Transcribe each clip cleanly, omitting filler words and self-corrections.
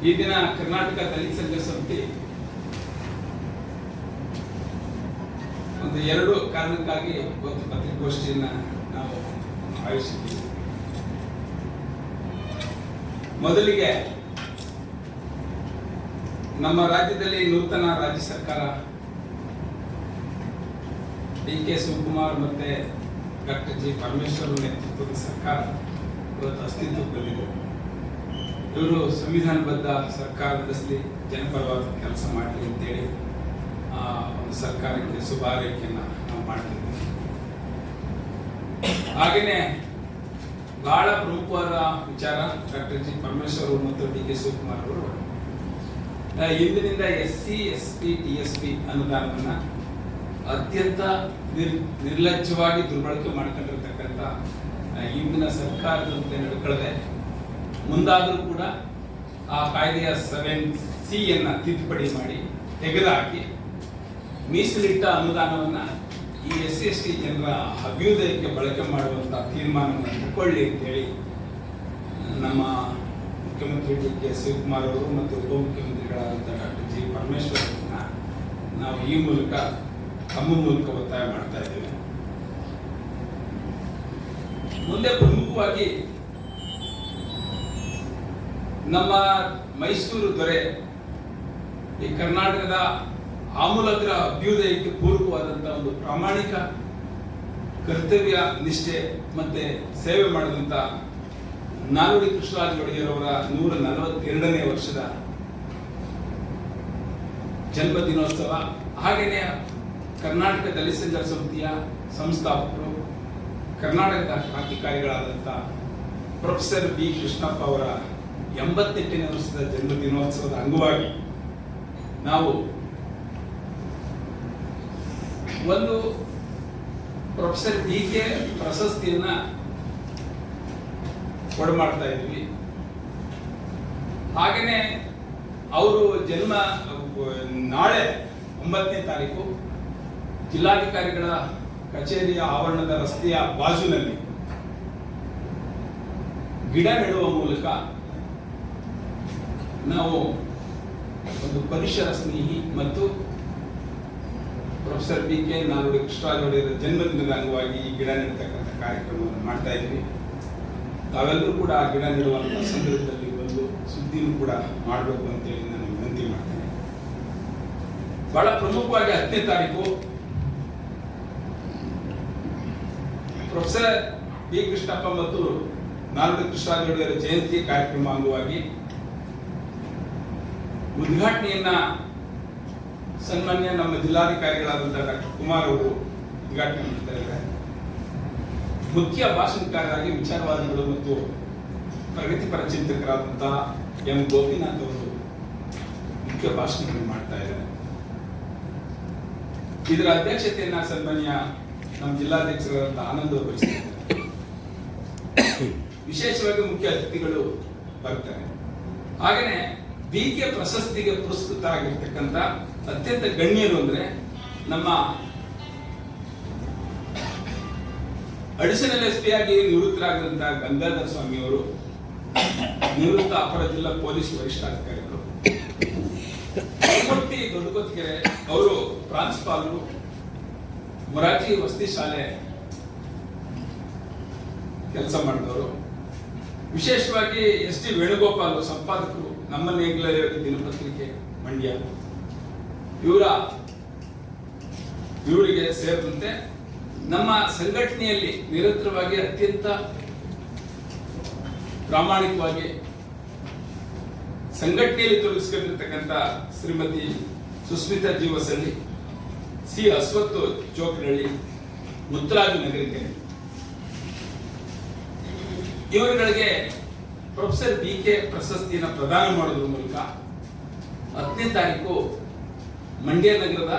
ಈ ದಿನ ಕರ್ನಾಟಕ ದಲಿತ ಸಂಘರ್ಷ ಸಮಿತಿ ಒಂದು ಎರಡು ಕಾರಣಕ್ಕಾಗಿ ಒಂದು ಪತ್ರಿಕಾಗೋಷ್ಠಿಯನ್ನ ನಾವು ಆಯೋಜಿಸಿದ್ದೀವಿ. ಮೊದಲಿಗೆ ನಮ್ಮ ರಾಜ್ಯದಲ್ಲಿ ನೂತನ ರಾಜ್ಯ ಸರ್ಕಾರ ಡಿ.ಕೆ. ಶಿವಕುಮಾರ್ ಮತ್ತೆ ಡಾಕ್ಟರ್ ಜಿ. ಪರಮೇಶ್ವರ್ ನೇತೃತ್ವದ ಸರ್ಕಾರ ಇವತ್ತು ಅಸ್ತಿತ್ವಕ್ಕೆ ಬಂದಿದೆ. ಇವರು ಸಂವಿಧಾನಬದ್ಧ ಸರ್ಕಾರ ನಡೆಸಲಿ, ಜನಪರವಾದ ಕೆಲಸ ಮಾಡಲಿ ಅಂತೇಳಿ ಒಂದು ಸರ್ಕಾರಕ್ಕೆ ಶುಭ ಹಾರೈಕೆಯನ್ನು ನಾವು ಮಾಡ್ತಿದ್ದೇವೆ. ಹಾಗೆಯೇ ಬಹಳ ಪ್ರಮುಖವಾದ ವಿಚಾರ, ಡಾಕ್ಟರ್ ಜಿ. ಪರಮೇಶ್ವರ್ ಮತ್ತು ಡಿ.ಕೆ. ಶಿವಕುಮಾರ್ ಅವರು ಇಂದಿನಿಂದ SC, SP, TSP ಅನುದಾನವನ್ನು ಅತ್ಯಂತ ನಿರ್ಲಜ್ಜವಾಗಿ ದುರ್ಬಳಕೆ ಮಾಡ್ಕೊಂಡಿರ್ತಕ್ಕಂಥ ಇಂದಿನ ಸರ್ಕಾರದಂತೆ ನಡ್ಕೊಳ್ಳದೆ ಮುಂದಾದರೂ ಕೂಡ ಆ ಕಾಯ್ದೆಯ 7C ತಿದ್ದುಪಡಿ ಮಾಡಿ ತೆಗೆದುಹಾಕಿ ಮೀಸಲಿಟ್ಟ ಅನುದಾನವನ್ನು ಈ SC, ST ಜನರ ಅಭ್ಯುದಯಕ್ಕೆ ಬಳಕೆ ಮಾಡುವಂತಹ ತೀರ್ಮಾನವನ್ನು ತಗೊಳ್ಳಿ ಅಂತೇಳಿ ನಮ್ಮ ಮುಖ್ಯಮಂತ್ರಿ ಡಿ.ಕೆ. ಶಿವಕುಮಾರ್ ಅವರು ಮತ್ತು ಉಪಮುಖ್ಯಮಂತ್ರಿಗಳಾದಂಥ ಡಾಕ್ಟರ್ ಜಿ. ಪರಮೇಶ್ವರ್ ಅವರನ್ನ ನಾವು ಈ ಮೂಲಕ ತಮ್ಮ ಮೂಲಕ ಒತ್ತಾಯ ಮಾಡ್ತಾ ಇದ್ದೇವೆ. ಮುಂದೆ ಪ್ರಮುಖವಾಗಿ ನಮ್ಮ ಮೈಸೂರು ದೊರೆ ಈ ಕರ್ನಾಟಕದ ಆಮೂಲಾಗ್ರ ಅಭ್ಯುದಯಕ್ಕೆ ಪೂರಕವಾದಂತಹ ಒಂದು ಪ್ರಾಮಾಣಿಕ ಕರ್ತವ್ಯ ನಿಷ್ಠೆ ಮತ್ತೆ ಸೇವೆ ಮಾಡಿದಂತ ನಾಲ್ವಡಿ ಕೃಷ್ಣರಾಜ ಒಡೆಯರವರ 142ನೇ ವರ್ಷದ ಜನ್ಮ ದಿನೋತ್ಸವ, ಹಾಗೆಯೇ ಕರ್ನಾಟಕ ದಲಿತ ಸಂಘರ್ಷ ಸಮಿತಿಯ ಸಂಸ್ಥಾಪಕರು, ಕರ್ನಾಟಕದ ಕ್ರಾಂತಿಕಾರಿಗಳಾದಂಥ ಪ್ರೊಫೆಸರ್ ಬಿ. ಕೃಷ್ಣಪ್ಪ ಅವರ 88ನೇ ವರ್ಷದ ಜನ್ಮ ದಿನೋತ್ಸವದ ಅಂಗವಾಗಿ ನಾವು ಒಂದು ಪ್ರೊಫೆಸರ್ ಡಿ.ಕೆ. ಪ್ರಶಸ್ತಿಯನ್ನ ಕೊಡಮಾಡ್ತಾ ಇದ್ವಿ. ಹಾಗೆಯೇ ಅವರು ಜನ್ಮ ನಾಳೆ 9ನೇ ತಾರೀಕು ಜಿಲ್ಲಾಧಿಕಾರಿಗಳ ಕಚೇರಿಯ ಆವರಣದ ರಸ್ತೆಯ ಬಾಜುನಲ್ಲಿ ಗಿಡ ನೆಡುವ ಮೂಲಕ ನಾವು ಒಂದು ಪರಿಸರ ಸ್ನೇಹಿ ಮತ್ತು ಪ್ರೊಫೆಸರ್ ಬಿ.ಕೆ. ನಾಲ್ವಡಿ ಕೃಷ್ಣರಾಜ ಒಡೆಯರ ಜನ್ಮದಿನದ ಅಂಗವಾಗಿ ಈ ಗಿಡ ನೆಡತಕ್ಕಂಥ ಕಾರ್ಯಕ್ರಮವನ್ನು ಮಾಡ್ತಾ ಇದ್ವಿ. ತಾವೆಲ್ಲರೂ ಕೂಡ ಆ ಗಿಡ ನೆಡುವಂತಹ ಸಂದರ್ಭದಲ್ಲಿ ಬಂದು ಸುದ್ದಿನೂ ಕೂಡ ಮಾಡಬೇಕು ಅಂತೇಳಿ ನಾನು ವಿನಂತಿ ಮಾಡ್ತೇನೆ. ಬಹಳ ಪ್ರಮುಖವಾಗಿ 10ನೇ ತಾರೀಕು ಪ್ರೊಫೆಸರ್ ಬಿ. ಕೃಷ್ಣಪ್ಪ ಮತ್ತು ನಾಲ್ವಡಿ ಕೃಷ್ಣರಾಜ ಒಡೆಯರ ಜಯಂತಿ ಕಾರ್ಯಕ್ರಮ ಅಂಗವಾಗಿ ಉದ್ಘಾಟನೆಯನ್ನ ಸನ್ಮಾನ್ಯ ನಮ್ಮ ಜಿಲ್ಲಾಧಿಕಾರಿಗಳಾದಂತಹ ಡಾಕ್ಟರ್ ಕುಮಾರ್ ಅವರು ಉದ್ಘಾಟನೆ ಮಾಡ್ತಾ ಇದ್ದಾರೆ. ಮುಖ್ಯ ಭಾಷಣಕಾರರಾಗಿ ವಿಚಾರವಾದಿಗಳು ಮತ್ತು ಪ್ರಗತಿಪರ ಚಿಂತಕರಾದಂತಹ ಎಂ. ಗೋಪಿನಾಥ್ ಅವರು ಮುಖ್ಯ ಭಾಷಣವನ್ನು ಮಾಡ್ತಾ ಇದ್ದಾರೆ. ಇದರ ಅಧ್ಯಕ್ಷತೆಯನ್ನ ಸನ್ಮಾನ್ಯ ನಮ್ಮ ಜಿಲ್ಲಾಧ್ಯಕ್ಷರಾದಂತಹ ಆನಂದ್ ಅವರು ವಹಿಸಿದ್ದಾರೆ. ವಿಶೇಷವಾಗಿ ಮುಖ್ಯ ಅತಿಥಿಗಳು ಬರ್ತಾರೆ. ಹಾಗೆಯೇ ಡಿ.ಕೆ. ಪ್ರಶಸ್ತಿಗೆ ಪುರಸ್ಕೃತ ಆಗಿರ್ತಕ್ಕಂಥ ಅತ್ಯಂತ ಗಣ್ಯರು ಅಂದ್ರೆ ನಮ್ಮ ಅಡಿಷನಲ್ SP ಆಗಿ ನಿವೃತ್ತರಾಗಿರುವಂತಹ ಗಂಗಾಧರ ಸ್ವಾಮಿ ಅವರು, ನಿವೃತ್ತ ಅಪರ ಜಿಲ್ಲಾ ಪೊಲೀಸ್ ವರಿಷ್ಠಾಧಿಕಾರಿಗಳು, ಮೂರ್ತಿ ದೊಡ್ಡಕೊತ್ತಿಗೆರೆ ಅವರು ಪ್ರಾಂಶುಪಾಲರು, ಮೊರಾರ್ಜಿ ವಸತಿ ಶಾಲೆ ಕೆಲಸ ಮಾಡಿದವರು, ವಿಶೇಷವಾಗಿ S.T. ವೇಣುಗೋಪಾಲ್ ಸಂಪಾದಕರು, ನಮ್ಮ ನೇಗಿಲ ದಿನಪತ್ರಿಕೆ ಮಂಡ್ಯ, ಇವರಿಗೆ ಸೇರಿದಂತೆ ನಮ್ಮ ಸಂಘಟನೆಯಲ್ಲಿ ನಿರಂತರವಾಗಿ ಅತ್ಯಂತ ಪ್ರಾಮಾಣಿಕವಾಗಿ ಸಂಘಟನೆಯಲ್ಲಿ ತೊಡಗಿಸಿಕೊಂಡಿರ್ತಕ್ಕಂಥ ಶ್ರೀಮತಿ ಸುಸ್ಮಿತಾ ಜಿ. ವಸಲ್ಲಿ, ಸಿ. ಅಶ್ವಥ್ ಚೋಕ್ರಳ್ಳಿ, ಮುತ್ತರಾಜು ನಗರಿಕೆ, ಇವರುಗಳಿಗೆ ಪ್ರೊಫೆಸರ್ ಬಿ.ಕೆ. ಪ್ರಶಸ್ತಿಯನ್ನು ಪ್ರದಾನ ಮಾಡೋದ್ರ ಮೂಲಕ 10ನೇ ತಾರೀಕು ಮಂಡ್ಯ ನಗರದ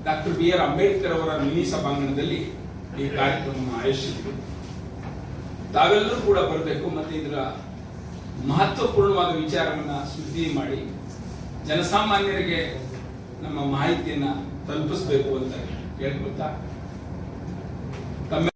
ಡಾಕ್ಟರ್ B.R. ಅಂಬೇಡ್ಕರ್ ಅವರ ಮಿನಿ ಸಭಾಂಗಣದಲ್ಲಿ ಈ ಕಾರ್ಯಕ್ರಮವನ್ನು ಆಯೋಜಿಸಿದ್ರು. ತಾವೆಲ್ಲರೂ ಕೂಡ ಬರಬೇಕು ಮತ್ತು ಇದರ ಮಹತ್ವಪೂರ್ಣವಾದ ವಿಚಾರವನ್ನು ಸುದ್ದಿ ಮಾಡಿ ಜನಸಾಮಾನ್ಯರಿಗೆ ನಮ್ಮ ಮಾಹಿತಿಯನ್ನು ತಲುಪಿಸಬೇಕು ಅಂತ ಹೇಳ್ಕೊಳ್ತಾ